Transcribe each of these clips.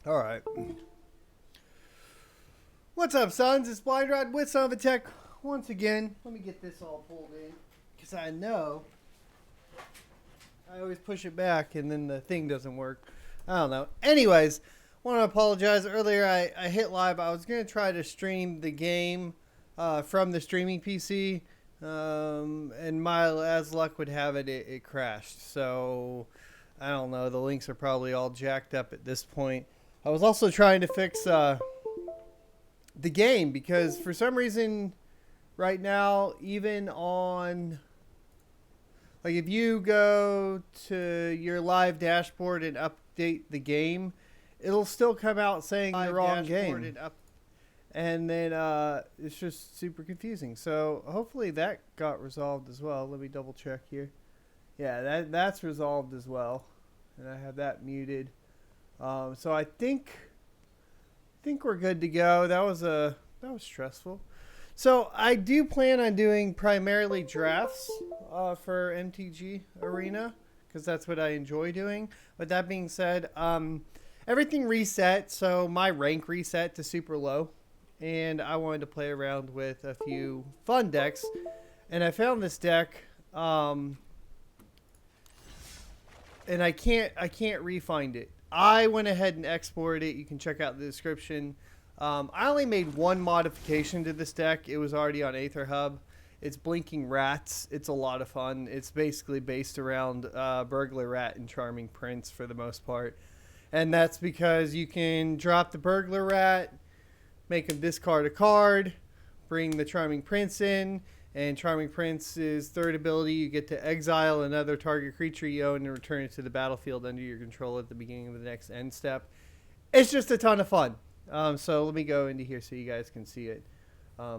All right. What's up, sons? It's Blind Rod with Son of a Tech once again. Let me get this all pulled in because I know I always push it back and then the thing doesn't work. I don't know. Anyways, want to apologize. Earlier I hit live. I was going to try to stream the game from the streaming PC, and as luck would have it, it crashed. So I don't know. The links are probably all jacked up at this point. I was also trying to fix the game because for some reason right now, even on, like, if you go to your live dashboard and update the game, it'll still come out saying the wrong game. And then it's just super confusing. So hopefully that got resolved as well. Let me double check here. Yeah, that's resolved as well. And I have that muted. So I think we're good to go. That was stressful. So I do plan on doing primarily drafts for MTG Arena because that's what I enjoy doing. But that being said, everything reset. So my rank reset to super low, and I wanted to play around with a few fun decks, and I found this deck. And I can't re-find it. I went ahead and exported it. You can check out the description. I only made one modification to this deck. It was already on Aether Hub. It's Blinking Rats. It's a lot of fun. It's basically based around Burglar Rat and Charming Prince for the most part. And that's because you can drop the Burglar Rat, make him discard a card, bring the Charming Prince in, and Charming Prince's third ability, you get to exile another target creature you own and return it to the battlefield under your control at the beginning of the next end step. It's just a ton of fun. So let me go into here so you guys can see it,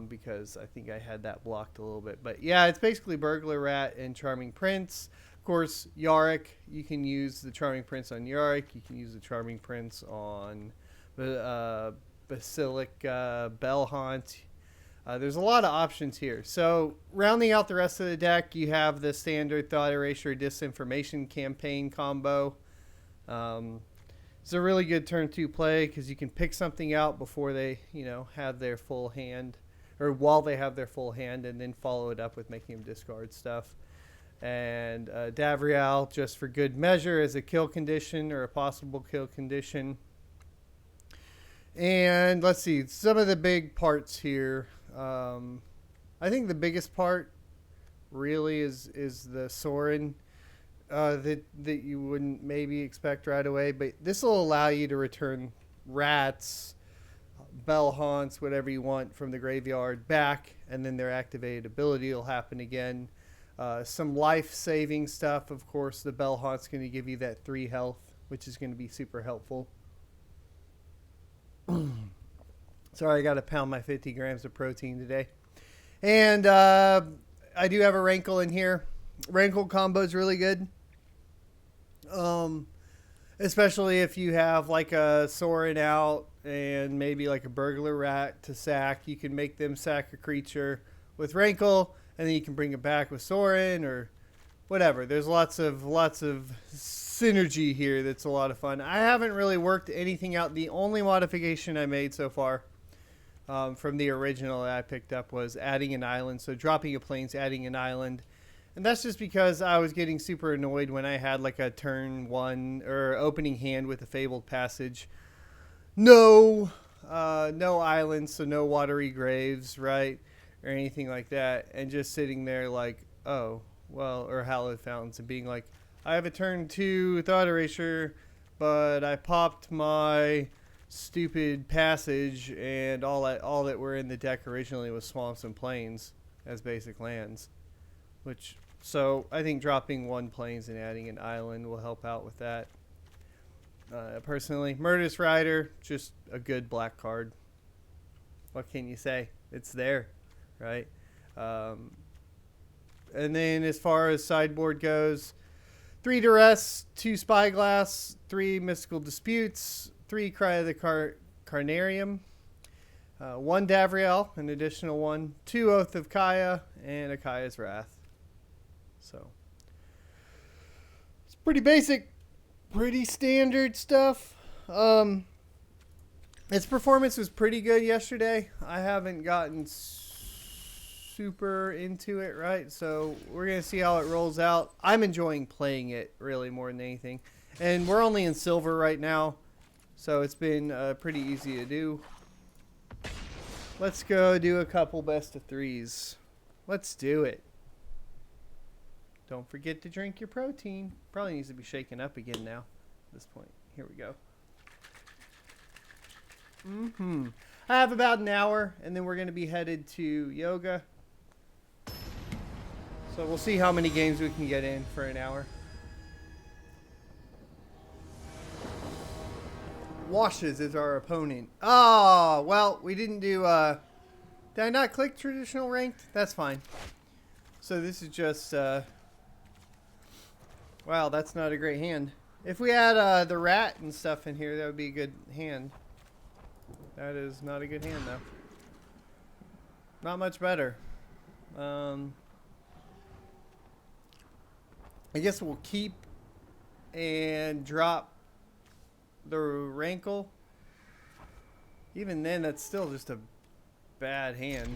because I think I had that blocked a little bit. But yeah, it's basically Burglar Rat and Charming Prince. Of course, Yarick, you can use the Charming Prince on Yarick. You can use the Charming Prince on Basilic Bellhaunt. There's a lot of options here. So rounding out the rest of the deck, you have the standard Thought Erasure Disinformation Campaign combo. It's a really good turn 2 play because you can pick something out before they, have their full hand, or while they have their full hand, and then follow it up with making them discard stuff. And Davriel, just for good measure, as a kill condition or a possible kill condition. And let's see, some of the big parts here. I think the biggest part really is the Sorin that you wouldn't maybe expect right away, but this will allow you to return rats, bell haunts, whatever you want from the graveyard back, and then their activated ability will happen again. Some life-saving stuff, of course. The bell haunt's going to give you that 3 health, which is going to be super helpful. Sorry, I got to pound my 50 grams of protein today. And I do have a Rankle in here. Rankle combo is really good. Especially if you have like a Sorin out and maybe like a Burglar Rat to sack. You can make them sack a creature with Rankle, and then you can bring it back with Sorin or whatever. There's lots of synergy here that's a lot of fun. I haven't really worked anything out. The only modification I made so far from the original that I picked up was adding an island. So dropping a plains, adding an island. And that's just because I was getting super annoyed when I had like a turn 1 or opening hand with a Fabled Passage. No islands, so no watery graves, right? Or anything like that. And just sitting there like, oh, well, or Hallowed Fountains, and being like, I have a turn 2 Thought Erasure, but I popped my stupid passage, and all that were in the deck originally was swamps and plains as basic lands. So I think dropping 1 plains and adding an island will help out with that. Personally, Murderous Rider, just a good black card. What can you say? It's there, right? And then as far as sideboard goes, 3 Duress, 2 Spyglass, 3 Mystical Disputes, 3 Cry of the Carnarium, 1 Davriel, an additional 1, 2 Oath of Kaya, and a Kaya's Wrath. So it's pretty basic, pretty standard stuff. Its performance was pretty good yesterday. I haven't gotten super into it, right? So we're going to see how it rolls out. I'm enjoying playing it really more than anything. And we're only in silver right now, so it's been pretty easy to do. Let's go do a couple best of threes. Let's do it. Don't forget to drink your protein. Probably needs to be shaken up again now at this point. Here we go. I have about an hour, and then we're going to be headed to yoga. So we'll see how many games we can get in for an hour. Washes is our opponent. Oh, well, we didn't do... did I not click traditional ranked? That's fine. So this is just... wow, that's not a great hand. If we had the rat and stuff in here, that would be a good hand. That is not a good hand, though. Not much better. I guess we'll keep and drop the rankle. Even then, that's still just a bad hand.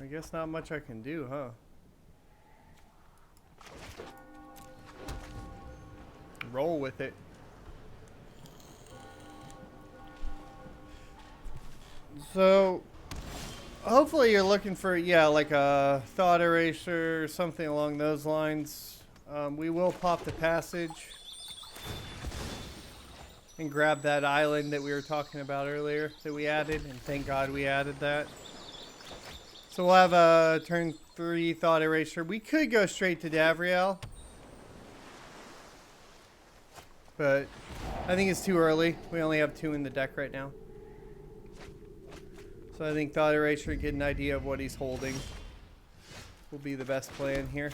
I guess not much I can do, huh? Roll with it. So, hopefully you're looking for, yeah, like a thought eraser or something along those lines. We will pop the passage and grab that island that we were talking about earlier that we added, and thank God we added that. So we'll have a turn 3 thought eraser. We could go straight to Davriel, but I think it's too early. We only have 2 in the deck right now. So I think thought eraser, get an idea of what he's holding, will be the best plan here.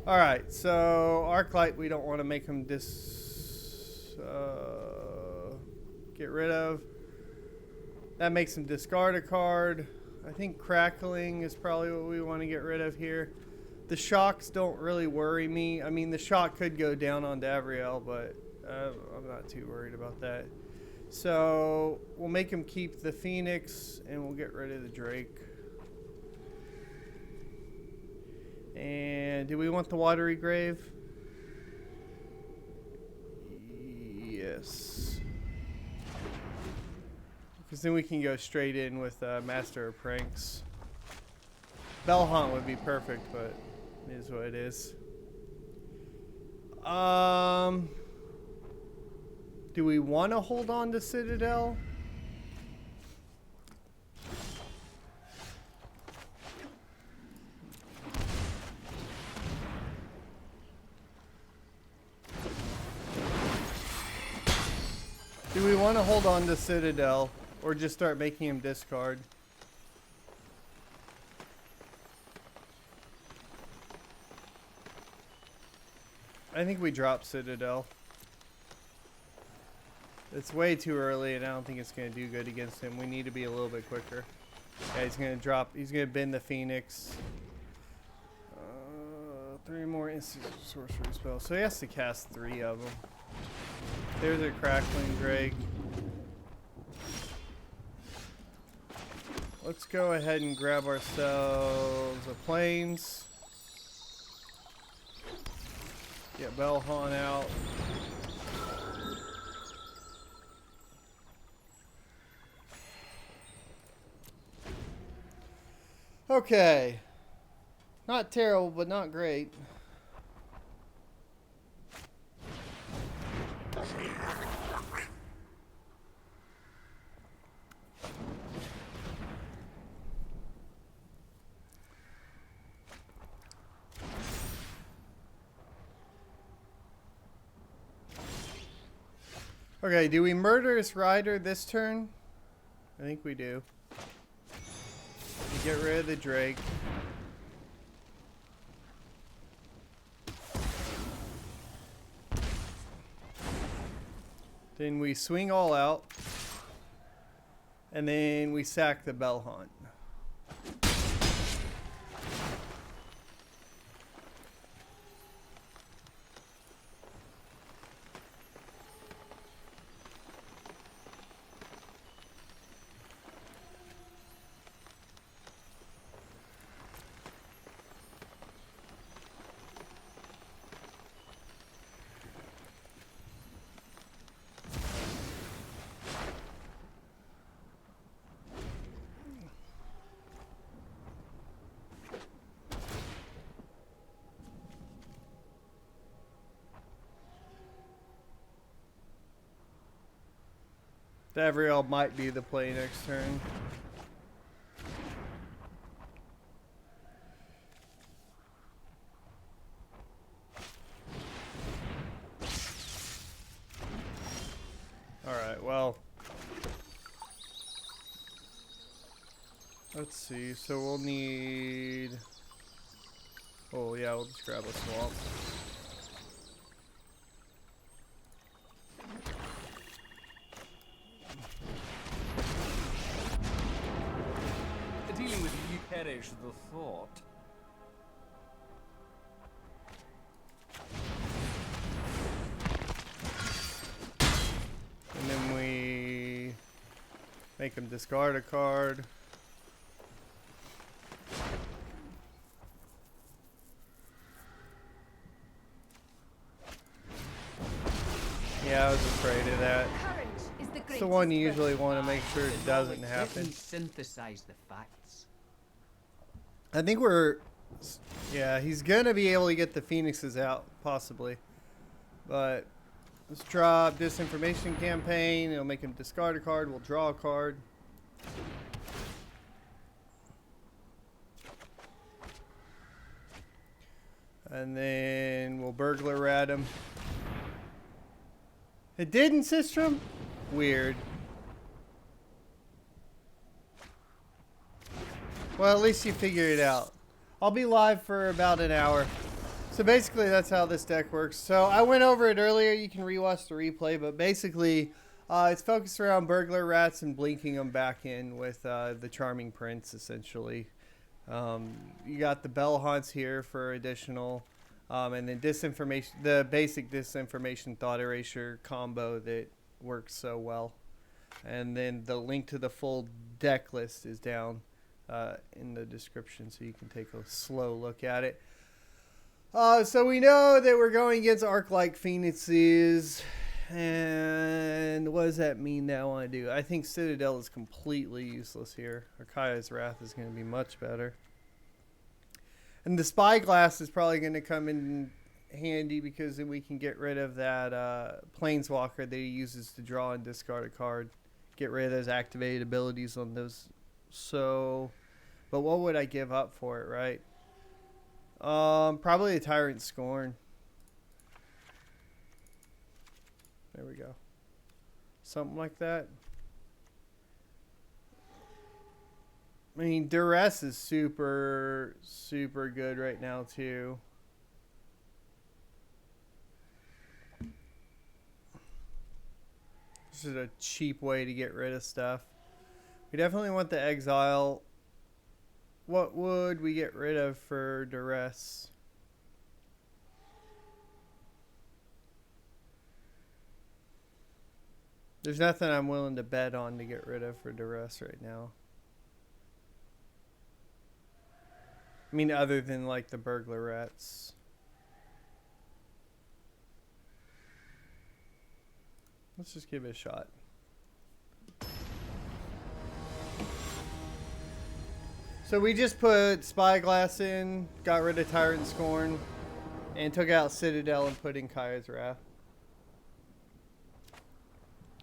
Alright, so Arclight, we don't want to make him get rid of. That makes him discard a card. I think Crackling is probably what we want to get rid of here. The shocks don't really worry me. I mean, the shock could go down on Davriel, but I'm not too worried about that. So we'll make him keep the Phoenix, and we'll get rid of the Drake. And do we want the Watery Grave? Yes. Because then we can go straight in with Master of Pranks. Bellhaunt would be perfect, but it is what it is. Do we want to hold on to Citadel? Do we want to hold on to Citadel or just start making him discard? I think we drop Citadel. It's way too early, and I don't think it's going to do good against him. We need to be a little bit quicker. Yeah, he's going to drop. He's going to bend the Phoenix. 3 more instant sorcery spells. So he has to cast 3 of them. There's a Crackling Drake. Let's go ahead and grab ourselves a Plains. Get Bellhaunt out. Okay. Not terrible, but not great. Okay, do we Murderous Rider this turn? I think we do. We get rid of the Drake. Then we swing all out. And then we sack the Bellhaunt. Davriel might be the play next turn. Alright, well. Let's see, so we'll need... Oh yeah, we'll just grab a swamp. Dealing with you perish the thought. And then we make him discard a card. Yeah, I was afraid of that. It's the one you usually want to make sure it doesn't happen. Synthesize the facts. I think we're... Yeah, he's going to be able to get the Phoenixes out, possibly. But let's drop Disinformation Campaign. It'll make him discard a card. We'll draw a card. And then we'll Burglar Rat him. It didn't, Sistrum? Weird. Well, at least you figured it out. I'll be live for about an hour. So basically, that's how this deck works. So I went over it earlier. You can rewatch the replay. But basically, it's focused around Burglar Rats and blinking them back in with the Charming Prince, essentially. You got the Bell Haunts here for additional... and then disinformation, the basic disinformation thought erasure combo that works so well. And then the link to the full deck list is down in the description, so you can take a slow look at it. So we know that we're going against Arc-like Phoenixes. And what does that mean that I want to do? I think Citadel is completely useless here. Archaea's Wrath is going to be much better. And the Spyglass is probably going to come in handy because then we can get rid of that Planeswalker that he uses to draw and discard a card. Get rid of those activated abilities on those. So, but what would I give up for it, right? Probably a Tyrant Scorn. There we go. Something like that. I mean, Duress is super, super good right now, too. This is a cheap way to get rid of stuff. We definitely want the Exile. What would we get rid of for Duress? There's nothing I'm willing to bet on to get rid of for Duress right now. I mean, other than, like, the Burglar Rats. Let's just give it a shot. So we just put Spyglass in, got rid of Tyrant Scorn, and took out Citadel and put in Kaya's Wrath.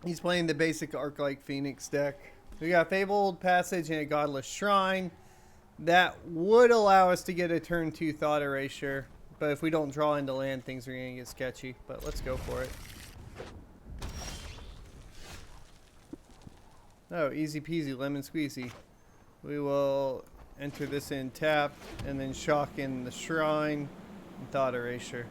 He's playing the basic Arc-like Phoenix deck. We got Fabled Passage and a Godless Shrine. That would allow us to get a turn 2 Thought Erasure. But if we don't draw into land, things are going to get sketchy. But let's go for it. Oh, easy peasy, lemon squeezy. We will enter this in tapped and then shock in the Shrine and Thought Erasure.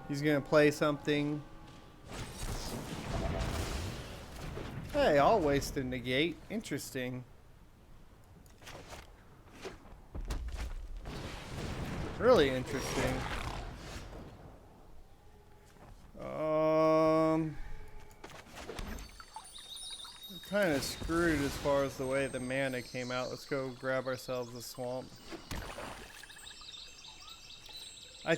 He's going to play something. Hey, I'll waste a negate. Interesting. Really interesting. Kind of screwed as far as the way the mana came out. Let's go grab ourselves a swamp. I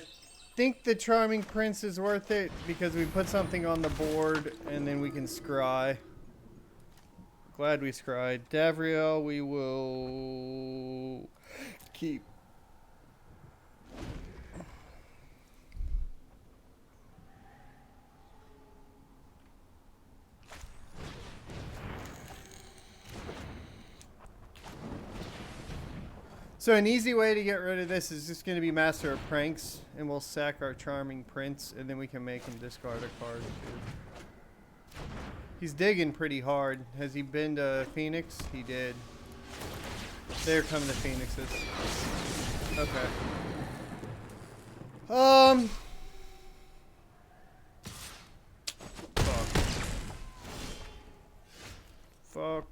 think the Charming Prince is worth it because we put something on the board and then we can scry. Glad we scryed. Davriel, we will keep. So an easy way to get rid of this is just going to be Master of Pranks, and we'll sack our Charming Prince, and then we can make him discard a card too. He's digging pretty hard. Has he been to Phoenix? He did. They're coming to Phoenixes. Okay. Fuck.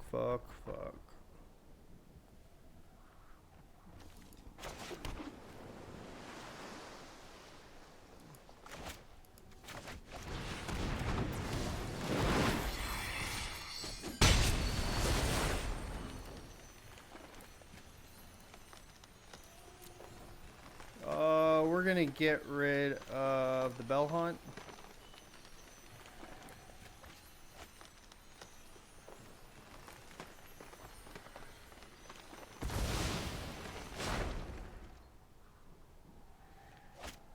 We're gonna get rid of the Bell Hunt.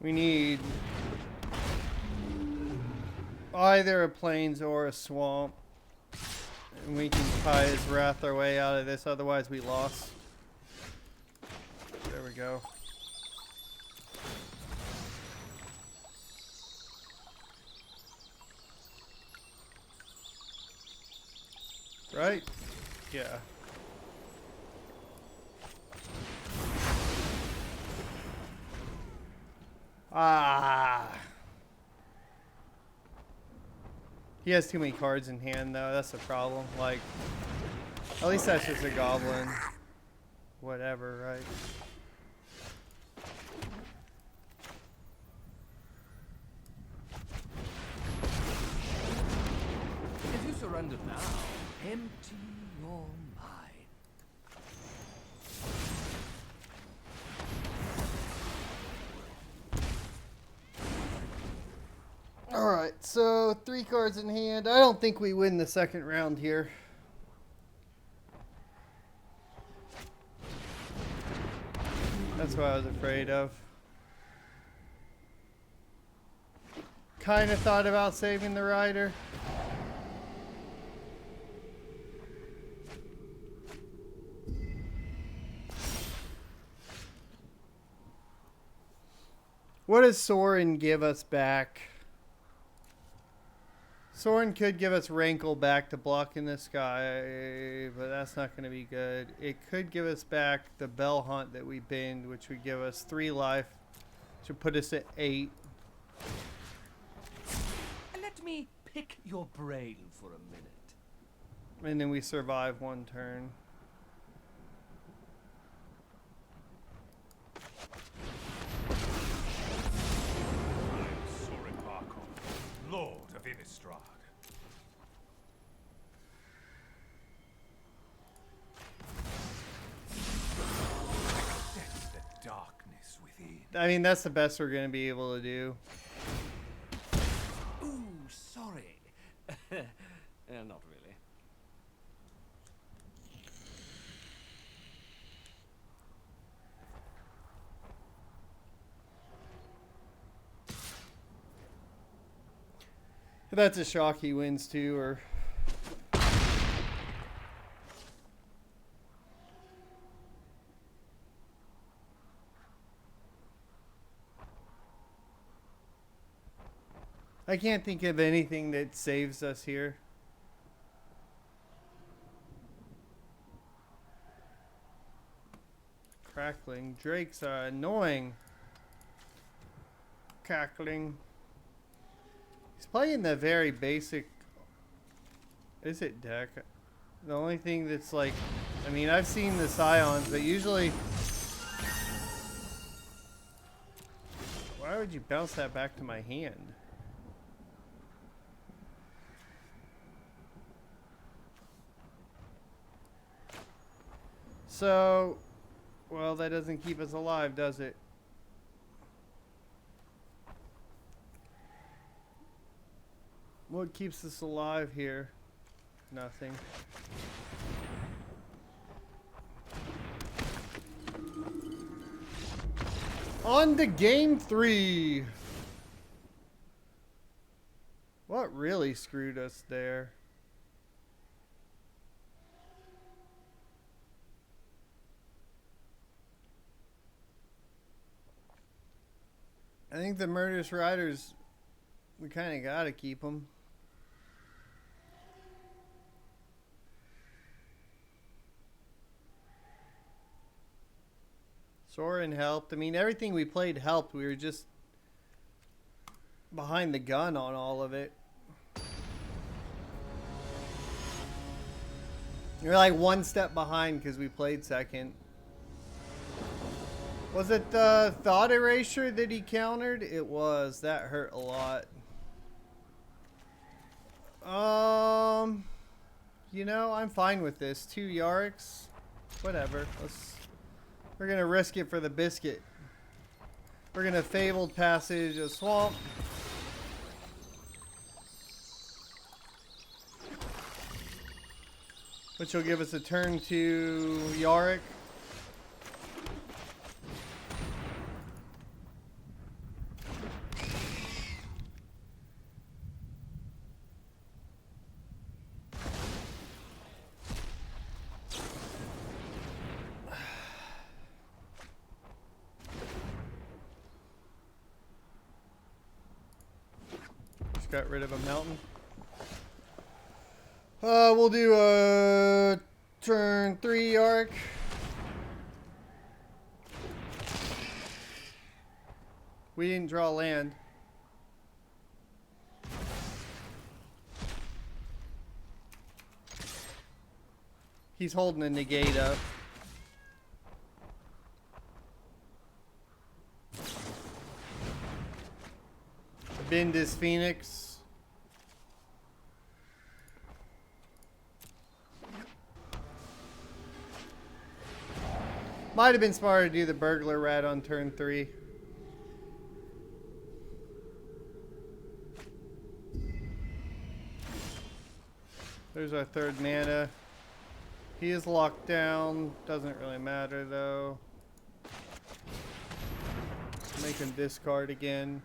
We need either a plains or a swamp. And we can Kaya's Wrath our way out of this, otherwise we lost. There we go. Right? Yeah. Ah. He has too many cards in hand, though. That's the problem. Like, at least that's just a goblin. Whatever, right? If you surrender now, empty your mind. Alright, so 3 cards in hand. I don't think we win the second round here. That's what I was afraid of. Kind of thought about saving the rider. What does Sorin give us back? Sorin could give us Rankle back to block in the sky, but that's not going to be good. It could give us back the Bell Hunt that we binned, which would give us 3 life, which would put us at 8. Let me pick your brain for a minute. And then we survive 1 turn. Sorin Archon, Lord of Innistrad. Sense the darkness within. I mean, that's the best we're going to be able to do. Ooh, sorry. Not really. If that's a shock, he wins too, or... I can't think of anything that saves us here. Crackling. Drakes are annoying. Cackling. He's playing the very basic... Is it deck? The only thing that's like... I mean, I've seen the Scions, but usually... Why would you bounce that back to my hand? So... Well, that doesn't keep us alive, does it? What keeps us alive here? Nothing. On to game 3. What really screwed us there? I think the Murderous Riders, we kind of got to keep them. Soren helped. I mean, everything we played helped. We were just behind the gun on all of it. You're like one step behind because we played second. Was it the Thought Erasure that he countered? It was. That hurt a lot. You know, I'm fine with this. 2 Yariks. Whatever. We're gonna risk it for the biscuit. We're gonna Fabled Passage a swamp. Which will give us a turn to Yarick. Just got rid of a mountain. We'll do a turn 3 arc. We didn't draw land. He's holding a negate up. Bindis Phoenix. Might have been smarter to do the Burglar Rat on turn 3. There's our third mana. He is locked down. Doesn't really matter though. Make him discard again.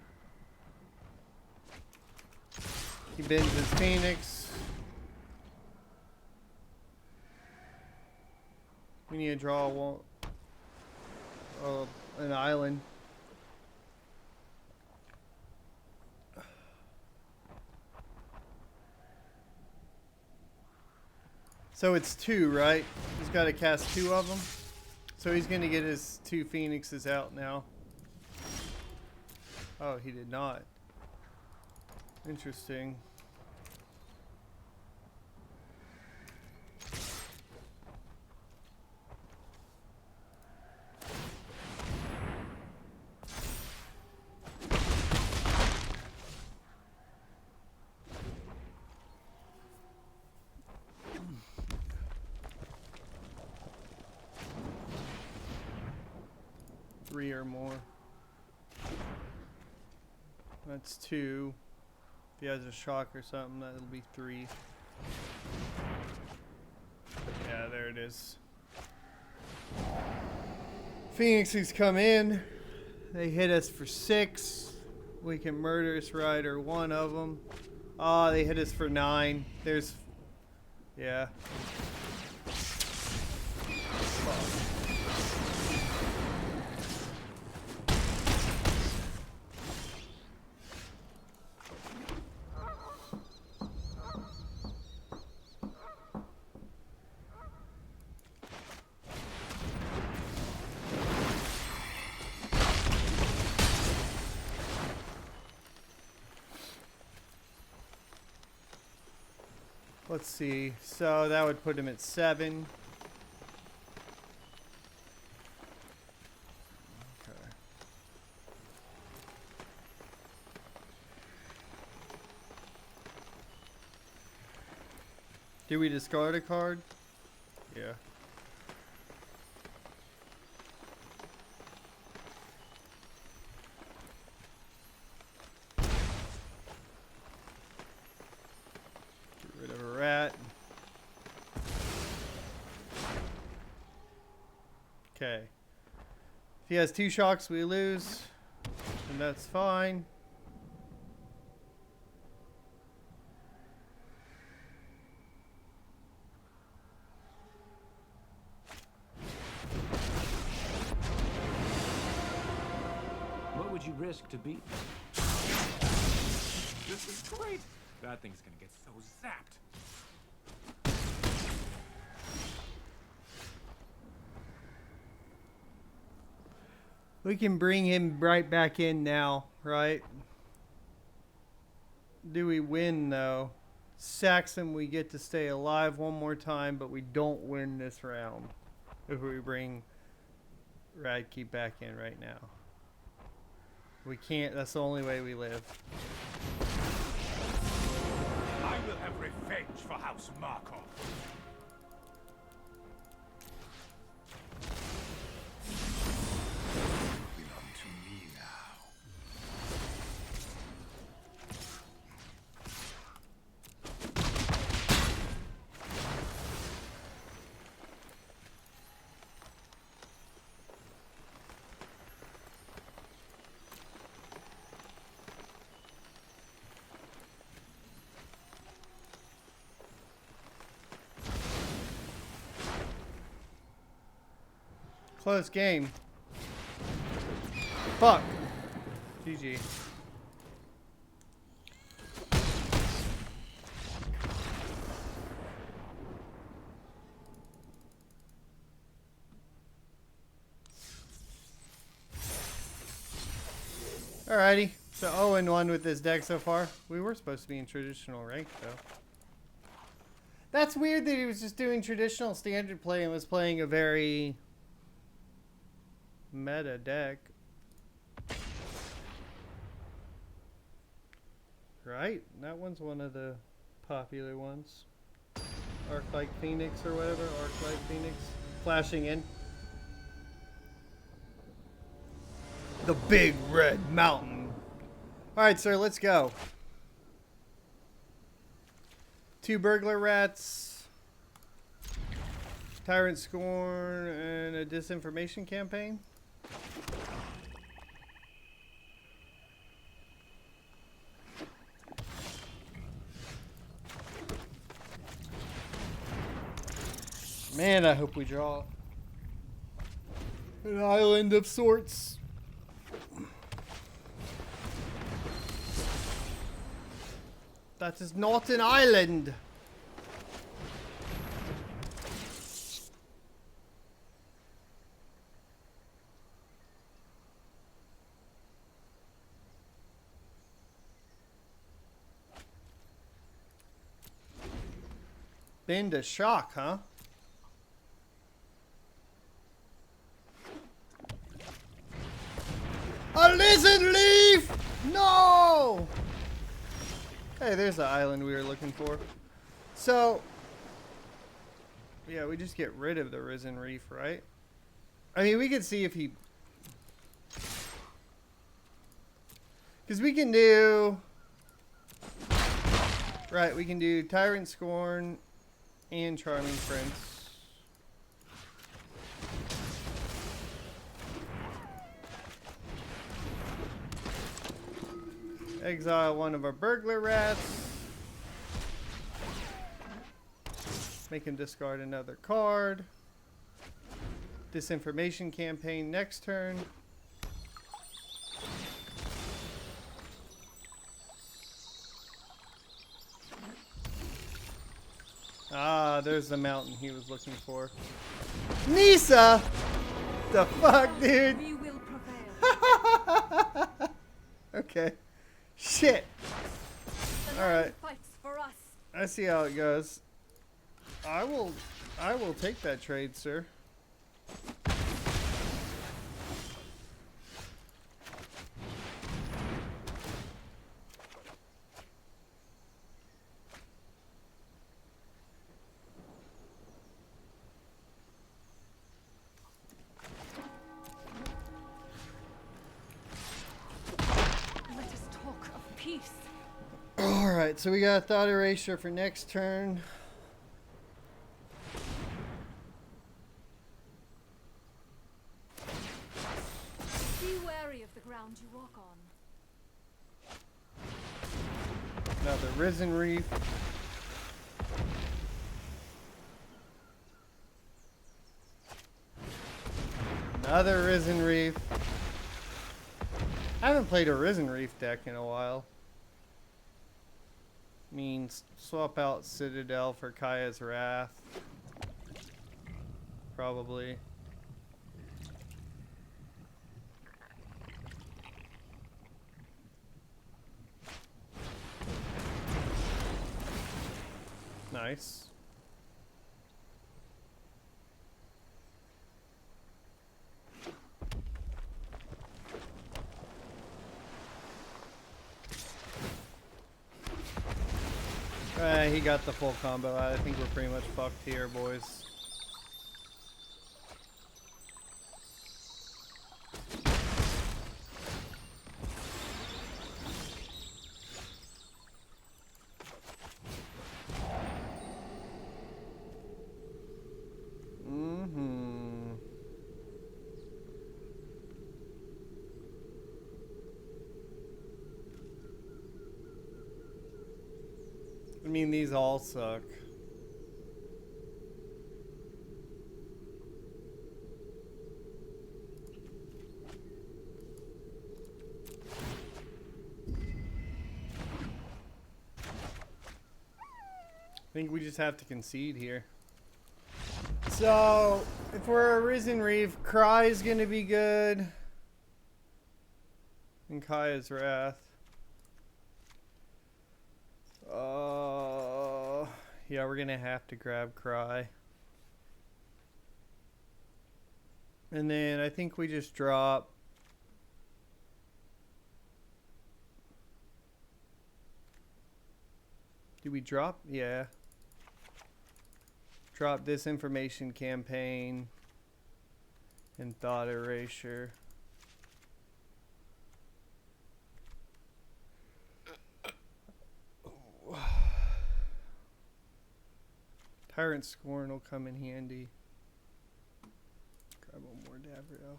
He bends his Phoenix. We need to draw one. An island. So it's 2, right? He's got to cast 2 of them. So he's going to get his 2 Phoenixes out now. Oh, he did not. Interesting. Three or more. That's 2. If he has a shock or something, that'll be 3. Yeah, there it is. Phoenixes come in. They hit us for 6. We can Murderous Rider one of them. Ah, they hit us for 9. There's... Yeah. Let's see. So that would put him at 7. Okay. Do we discard a card? Yeah. Okay. If he has 2 shocks, we lose. And that's fine. What would you risk to beat? This is great. That thing's gonna get so zapped. We can bring him right back in now, right? Do we win, though? Saxon, we get to stay alive one more time, but we don't win this round if we bring Radke back in right now. We can't. That's the only way we live. I will have revenge for House Markov. Belong to me now. Close game. Fuck. GG. Alrighty. So 0-1 with this deck so far. We were supposed to be in traditional rank though. That's weird that he was just doing traditional standard play and was playing a very meta deck. Right? That one's one of the popular ones. Arclight Phoenix or whatever. Arclight Phoenix. Flashing in. The Big Red Mountain. Alright, sir, let's go. 2 Burglar Rats. Tyrant Scorn and a disinformation campaign. Man, I hope we draw an island of sorts. That is not an island. Been to shock, huh? A lizard leaf! No! Hey, there's the island we were looking for. So, yeah, we just get rid of the Risen Reef, right? I mean, we could see if he... Because we can do... Right, we can do Tyrant Scorn and Charming Prince. Exile one of our Burglar Rats. Make him discard another card. Disinformation campaign next turn. Ah, there's the mountain he was looking for. Nisa! The fuck, dude? We will prevail. Okay. Shit. The All land right. fights for us. I see how it goes. I will take that trade, sir. Let us talk of peace. Alright, so we got Thought Erasure for next turn. Risen Reef. Another Risen Reef. I haven't played a Risen Reef deck in a while. Means swap out Citadel for Kaya's Wrath. Probably. Nice. He got the full combo. I think we're pretty much fucked here, boys. I mean, these all suck. I think we just have to concede here. So, if we're a Risen Reef, Cry is going to be good. And Kaya's Wrath. Yeah, we're gonna have to grab Cry. And then I think we just drop. Do we drop? Yeah. Drop Disinformation Campaign and Thought Erasure. Tyrant Scorn will come in handy. Grab one more Davrio.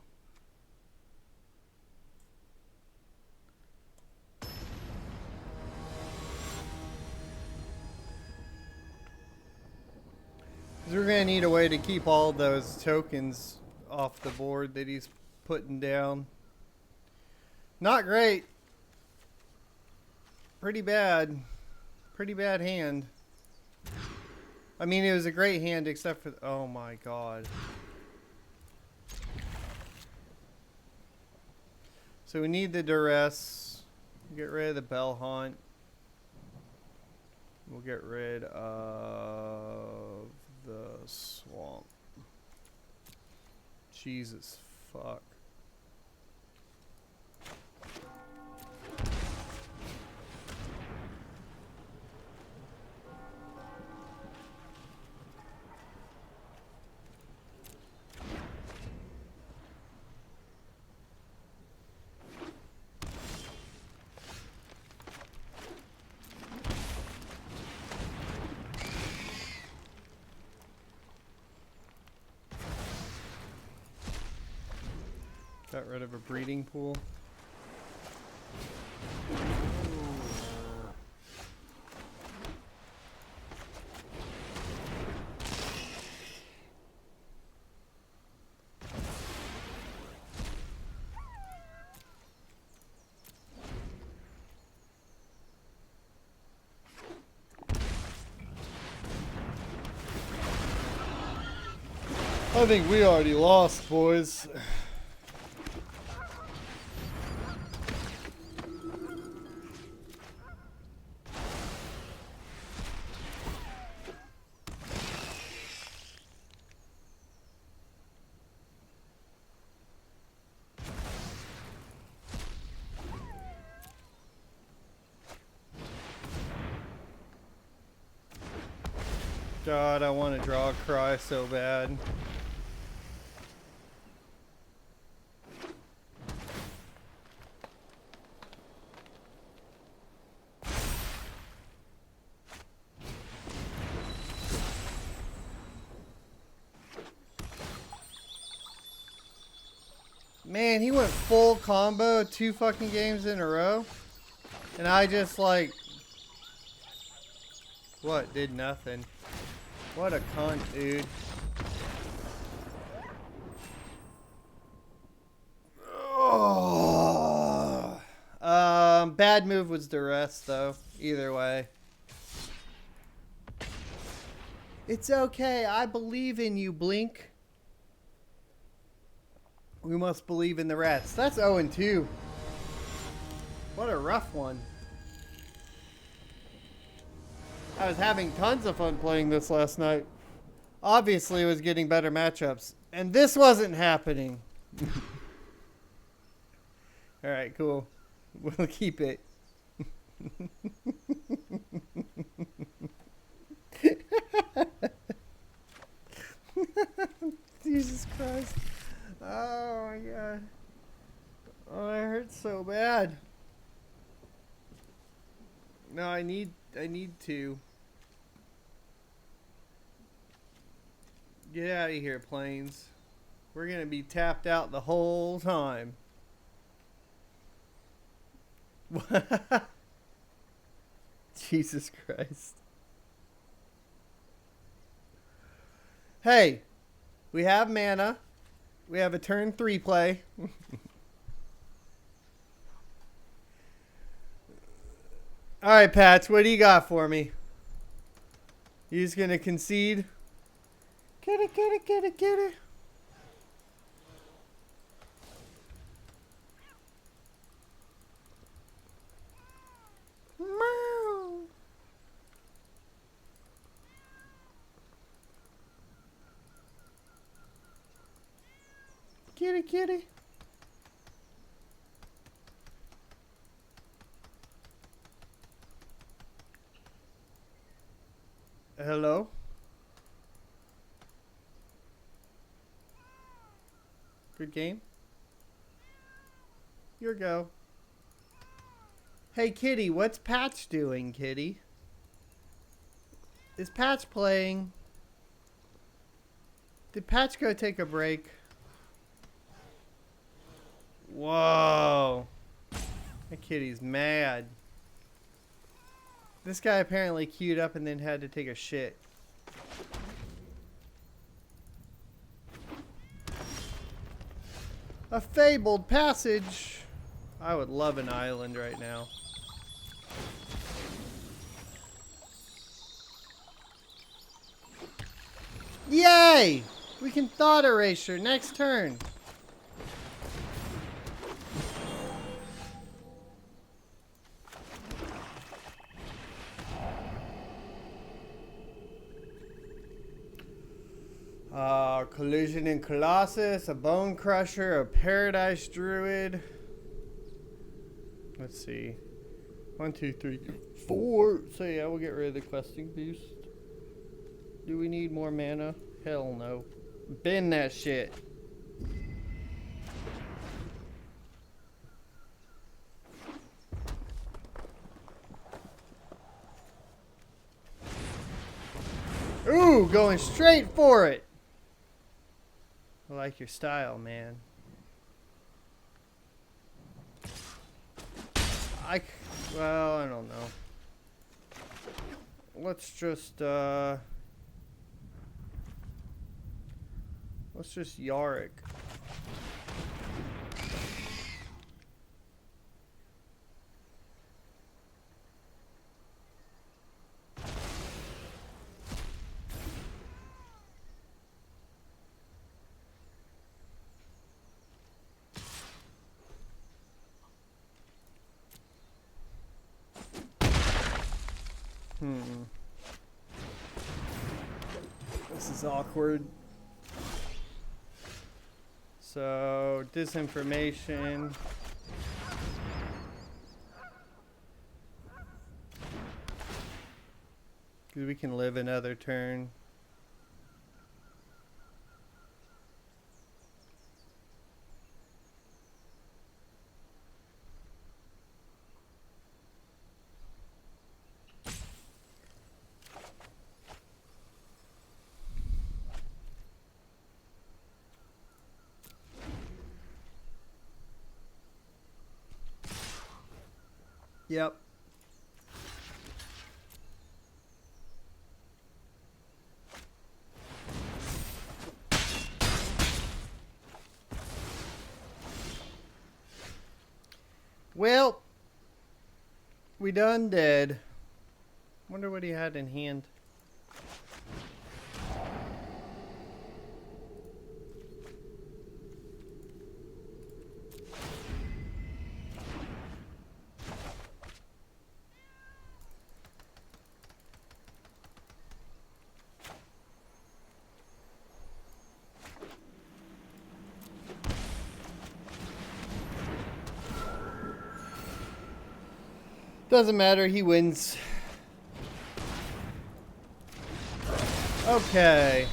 Because we're going to need a way to keep all those tokens off the board that he's putting down. Not great. Pretty bad. Pretty bad hand. I mean, it was a great hand except for... Oh my god. So we need the Duress. Get rid of the Bell Haunt. We'll get rid of the Swamp. Jesus fuck. Got rid of a breeding pool. I think we already lost, boys. God, I want to draw a Cry so bad. Man, he went full combo 2 fucking games in a row. And I just like What? Did nothing. What a cunt, dude. Oh. Bad move was duress, though. Either way. It's okay. I believe in you, Blink. We must believe in the rats. That's 0-2. What a rough one. I was having tons of fun playing this last night. Obviously, it was getting better matchups. And this wasn't happening. Alright, cool. We'll keep it. Jesus Christ. Oh my god. Oh, that hurts so bad. No, I need to. Get out of here, planes. We're gonna be tapped out the whole time. Jesus Christ. Hey, we have mana. We have a turn 3 play. Alright, Patch, what do you got for me? You just gonna concede? Get it, get it, get it, get it. Meow. Kitty, kitty. Hello? Good game? Your go. Hey, Kitty, what's Patch doing, Kitty? Is Patch playing? Did Patch go take a break? Whoa. That kitty's mad. This guy apparently queued up and then had to take a shit. A fabled passage. I would love an island right now. Yay! We can thought erasure next turn. Collision in Colossus, a Bone Crusher, a Paradise Druid. Let's see. 1, 2, 3, 4. So yeah, we'll get rid of the questing boost. Do we need more mana? Hell no. Bend that shit. Ooh, going straight for it. I like your style, man. Well, I don't know. Let's just Yarick. This is awkward. So, disinformation. We can live another turn. Yep. Well, we done dead. Wonder what he had in hand. Doesn't matter, he wins. Okay.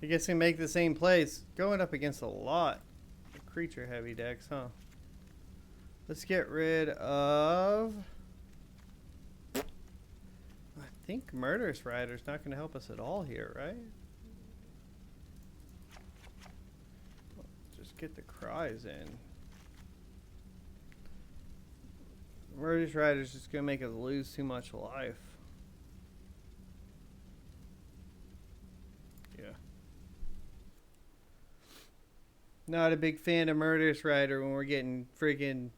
I guess we make the same plays. Going up against a lot of creature heavy decks, huh? Let's get rid of... I think Murderous Rider's not going to help us at all here, right? Just get the cries in. Murderous Rider's just going to make us lose too much life. Yeah. Not a big fan of Murderous Rider when we're getting freaking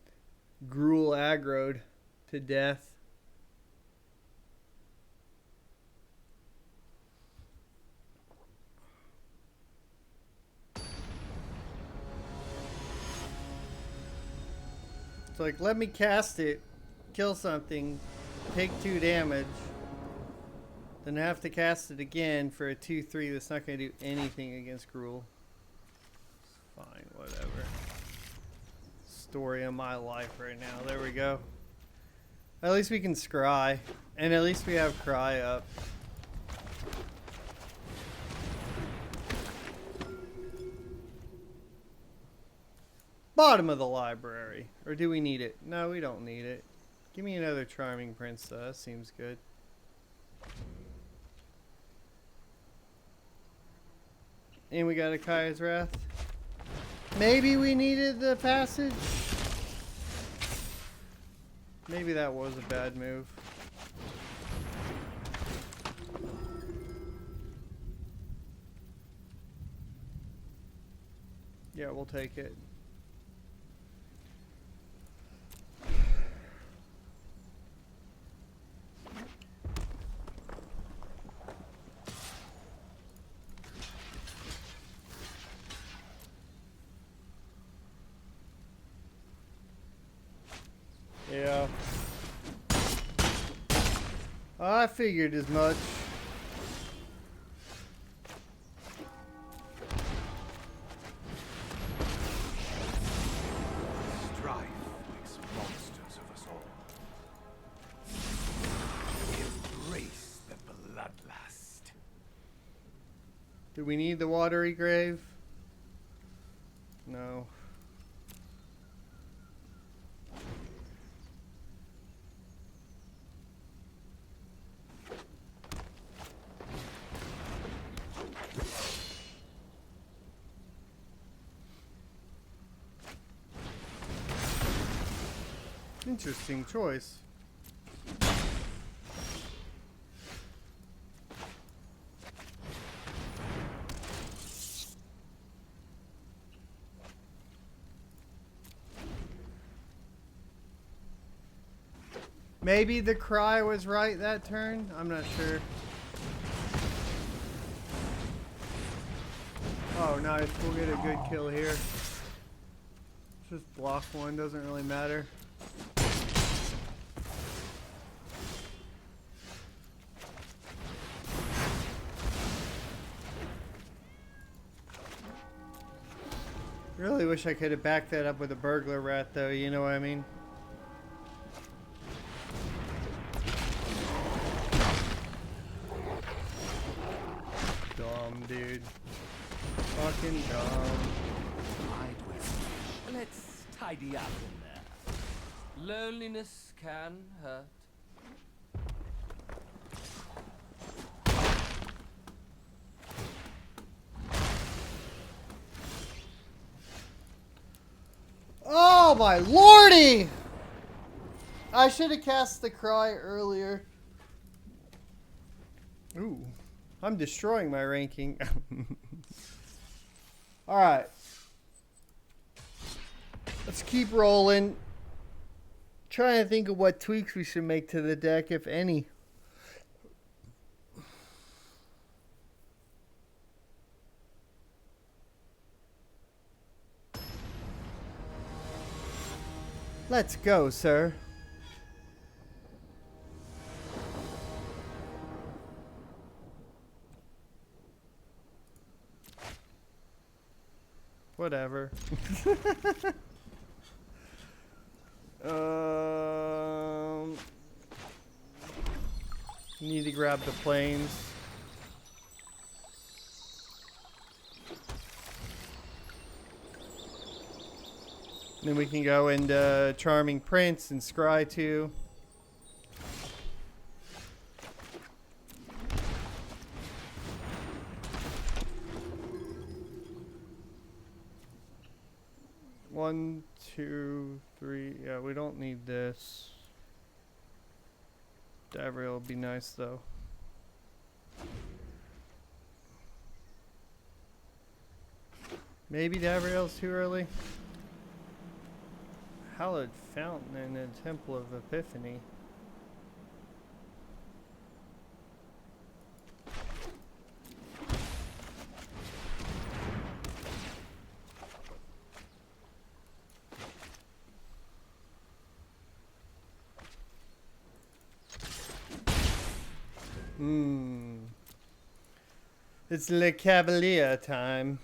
Gruul aggroed to death. It's like, let me cast it, kill something, take 2 damage, then have to cast it again for a 2/3 that's not going to do anything against Gruul. Fine, whatever. Story of my life right now. There we go. At least we can scry. And at least we have cry up. Bottom of the library. Or do we need it? No, we don't need it. Give me another Charming Prince, though. That seems good. And we got a Kaya's Wrath. Maybe we needed the passage. Maybe that was a bad move. Yeah, we'll take it. Yeah. I figured as much. Strife makes monsters of us all. Embrace the bloodlust. Do we need the watery grave? No. Interesting choice. Maybe the cry was right that turn? I'm not sure. Oh, nice. We'll get a good kill here. Just block one, doesn't really matter. Really wish I could have backed that up with a burglar rat, though, you know what I mean? Dumb, dude. Fucking dumb. Let's tidy up in there. Loneliness can hurt. Oh my lordy! I should have cast the cry earlier. Ooh. I'm destroying my ranking. Alright. Let's keep rolling. Trying to think of what tweaks we should make to the deck, if any. Let's go, sir. Whatever. Need to grab the planes. Then we can go into Charming Prince and Scry 2. One, two, three. Yeah, we don't need this. Davriel would be nice though. Maybe Davriel's too early. Hallowed Fountain and the Temple of Epiphany. It's Le Cavalier time.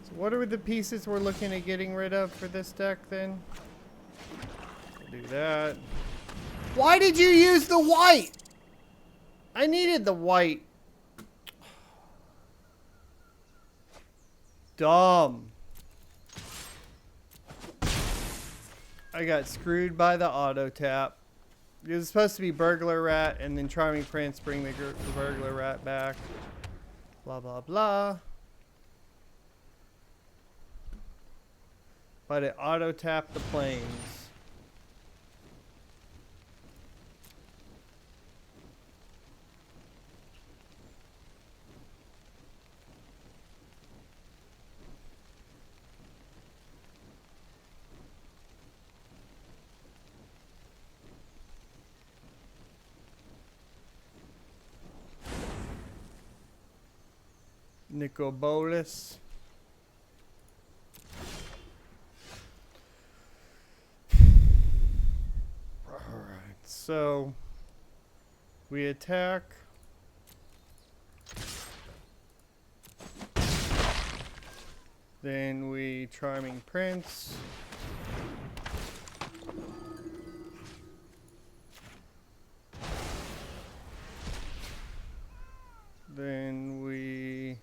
So what are the pieces we're looking at getting rid of for this deck then? We'll do that. Why did you use the white? I needed the white. Dumb. I got screwed by the auto tap. It was supposed to be Burglar Rat and then Charming Prince bring the Burglar Rat back. Blah, blah, blah. But it auto tapped the planes. Nicobolus. Alright, so we attack. Then we Charming Prince. Then we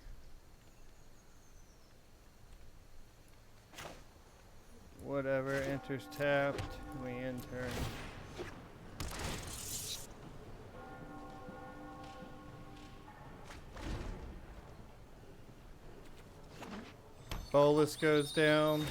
whatever enters tapped. We enter. Bolus goes down.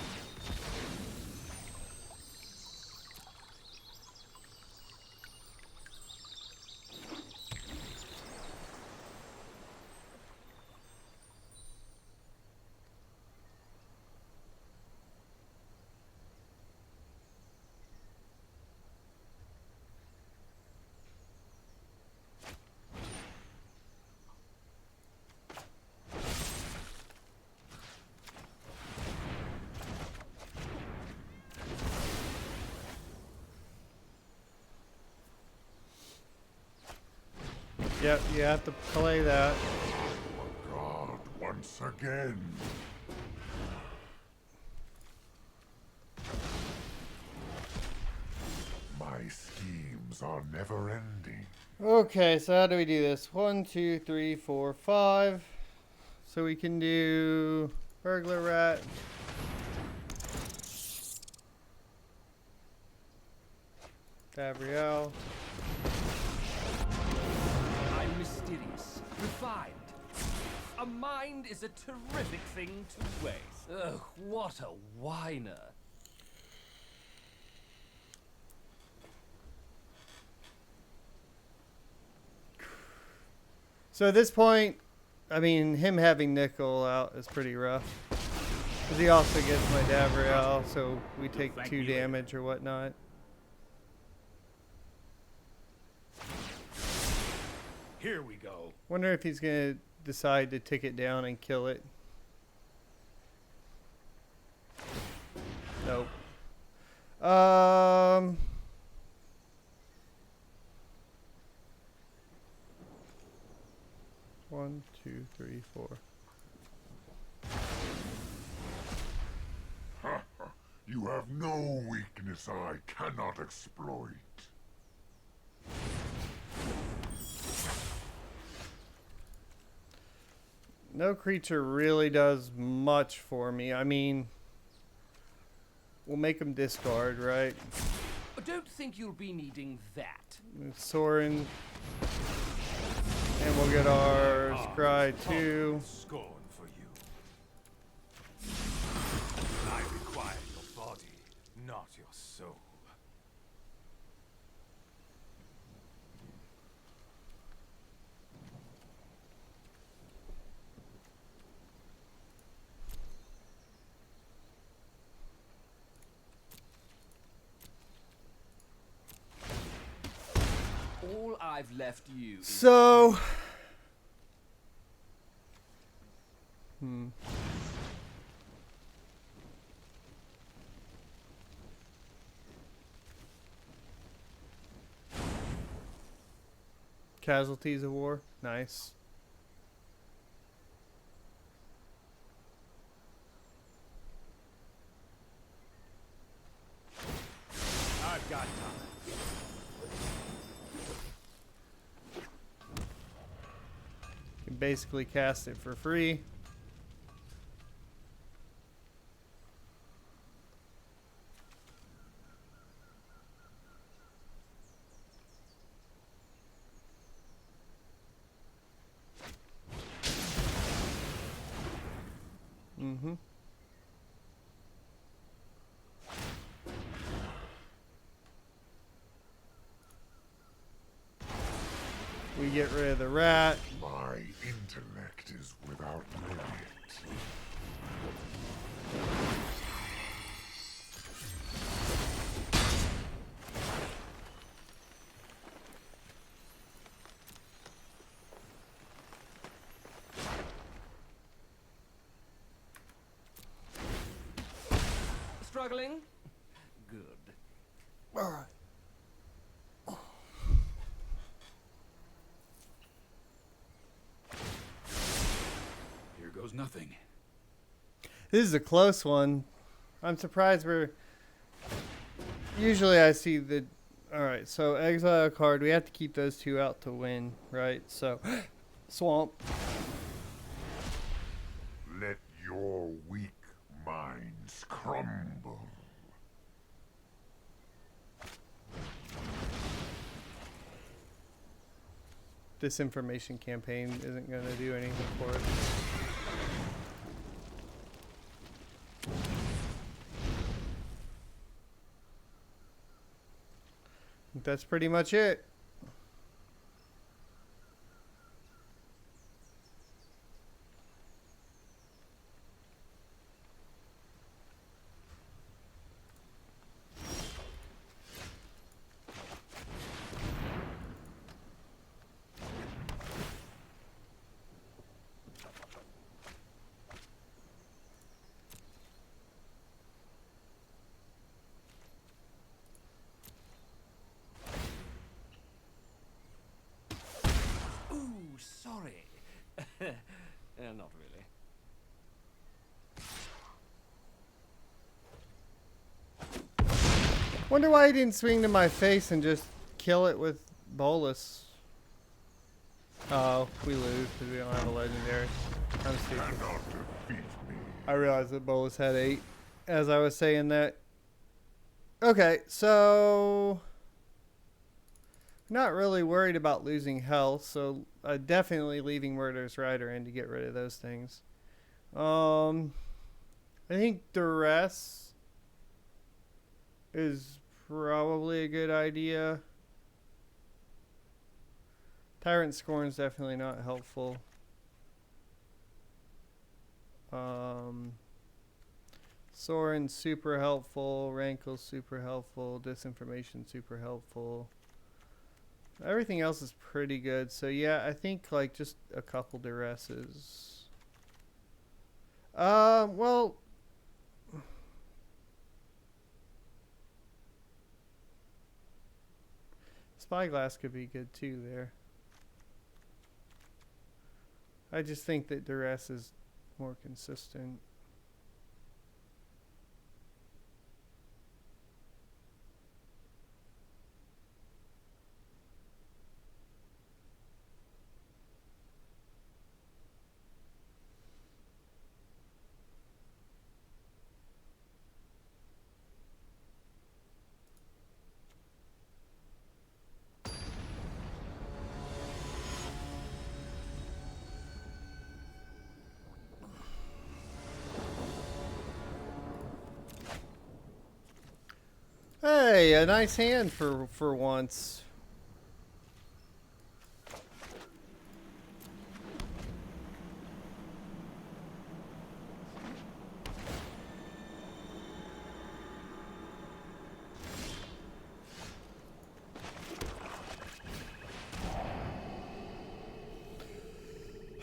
Yep, you have to play that. God, once again. My schemes are never ending. Okay, so how do we do this? 1, 2, 3, 4, 5. So we can do Burglar Rat. Gabrielle. I'm mysterious, refined. A mind is a terrific thing to waste. Ugh, what a whiner. So at this point, I mean, him having Nickel out is pretty rough. Because he also gets my Davriel, so we take thank 2 me later. damage or whatnot. Here we go. Wonder if he's going to decide to tick it down and kill it. Nope. 1, 2, 3, 4. You have no weakness I cannot exploit. No creature really does much for me. I mean, we'll make him discard, right? I don't think you'll be needing that. Sorin. And we'll get our Scry too. Scorn for you. I require your body, not your soul. All I've left you is So. Casualties of war. Nice. I've got time. You can basically cast it for free. Mm-hmm. We get rid of the rat. My intellect is without limit. struggling. Good. All right. Here goes nothing. This is a close one. I'm surprised we're... Usually I see the... Alright, so exile a card. We have to keep those two out to win, right? So, Swamp. Let your weak minds crumble. Disinformation campaign isn't going to do anything for it. That's pretty much it. Ooh, sorry. Not really. Wonder why he didn't swing to my face and just kill it with Bolus. Oh, we lose because we don't have a legendary. I'm stupid. Cannot defeat me. I realized that Bolus had 8 as I was saying that. Okay, so not really worried about losing health, so definitely leaving Murderous Rider in to get rid of those things. I think Duress is probably a good idea. Tyrant Scorn's definitely not helpful. Soren's super helpful. Rankle's super helpful. Disinformation super helpful. Everything else is pretty good. So yeah, I think like just a couple duresses. Well, Spyglass could be good too there. I just think that duress is more consistent. Hey, a nice hand for once.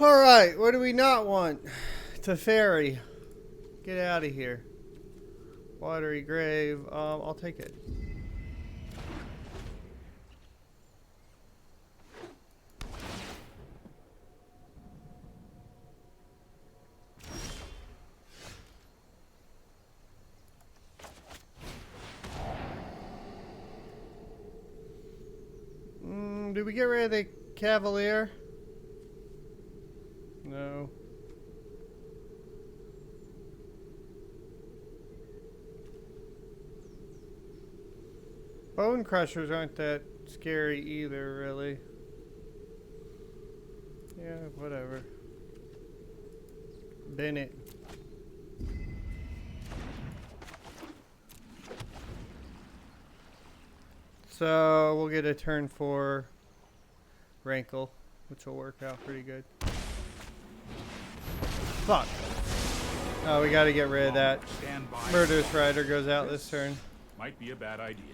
All right, what do we not want? Teferi, get out of here. Watery Grave. I'll take it. Did we get rid of the Cavalier? No. Bone Crushers aren't that scary either, really. Yeah, whatever. Bennett. So we'll get a turn 4 Rankle, which will work out pretty good. Fuck. Oh, we gotta get rid of that. Stand by. Murderous Rider goes out this turn. Might be a bad idea.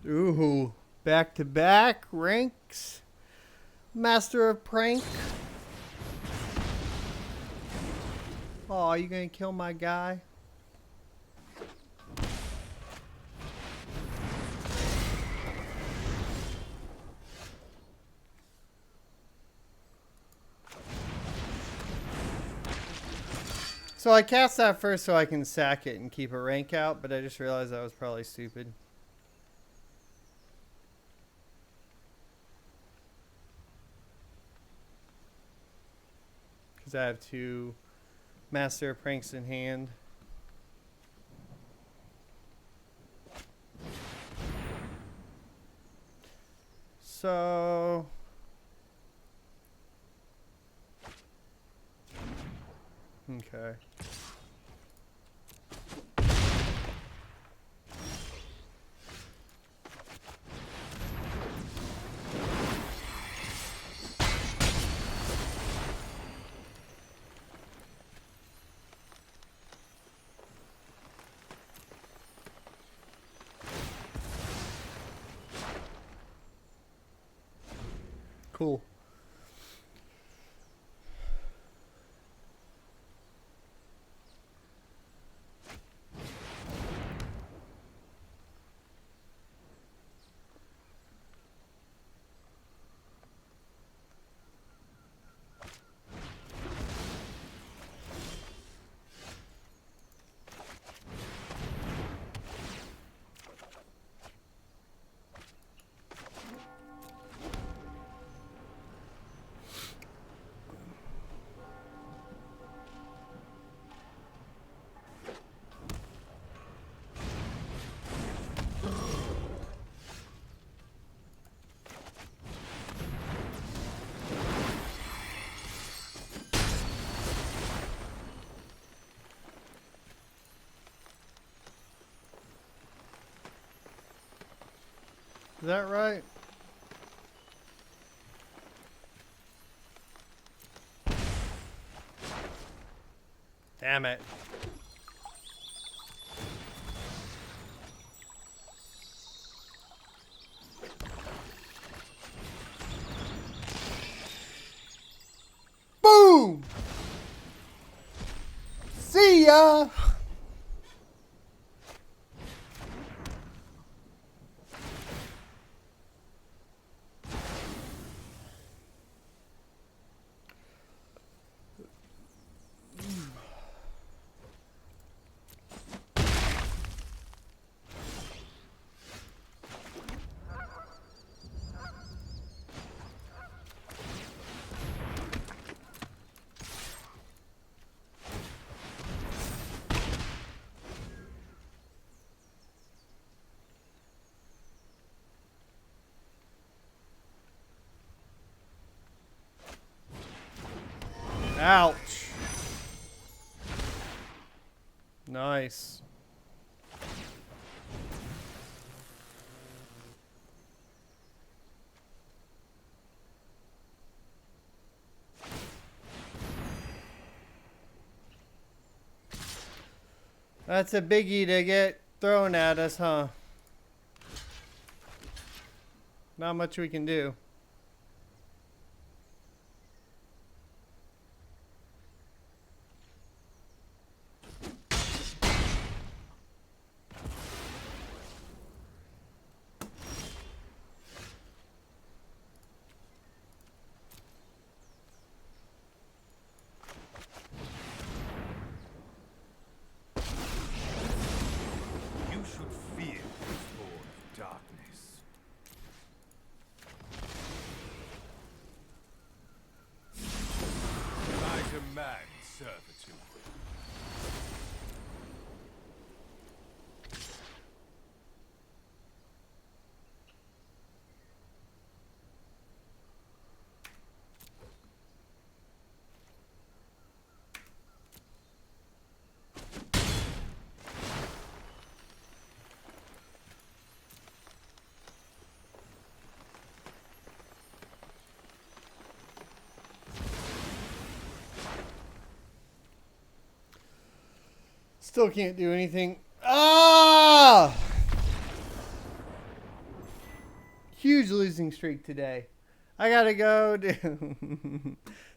Ooh, back to back ranks. Master of Prank. Oh, you gonna kill my guy? So I cast that first so I can sack it and keep a rank out, but I just realized that was probably stupid. Because I have 2 Master of Pranks in hand. So... okay. Cool. Is that right? Damn it. Boom! See ya! Ouch. Nice. That's a biggie to get thrown at us, huh? Not much we can do. You should fear this Lord of Darkness. I demand servitude. Still can't do anything. Ah! Huge losing streak today. I gotta go.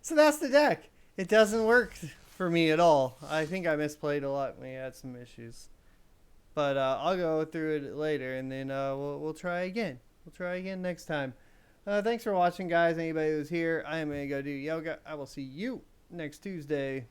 So that's the deck. It doesn't work for me at all. I think I misplayed a lot. We had some issues. But I'll go through it later, and then we'll try again. We'll try again next time. Thanks for watching, guys. Anybody who's here, I am going to go do yoga. I will see you next Tuesday.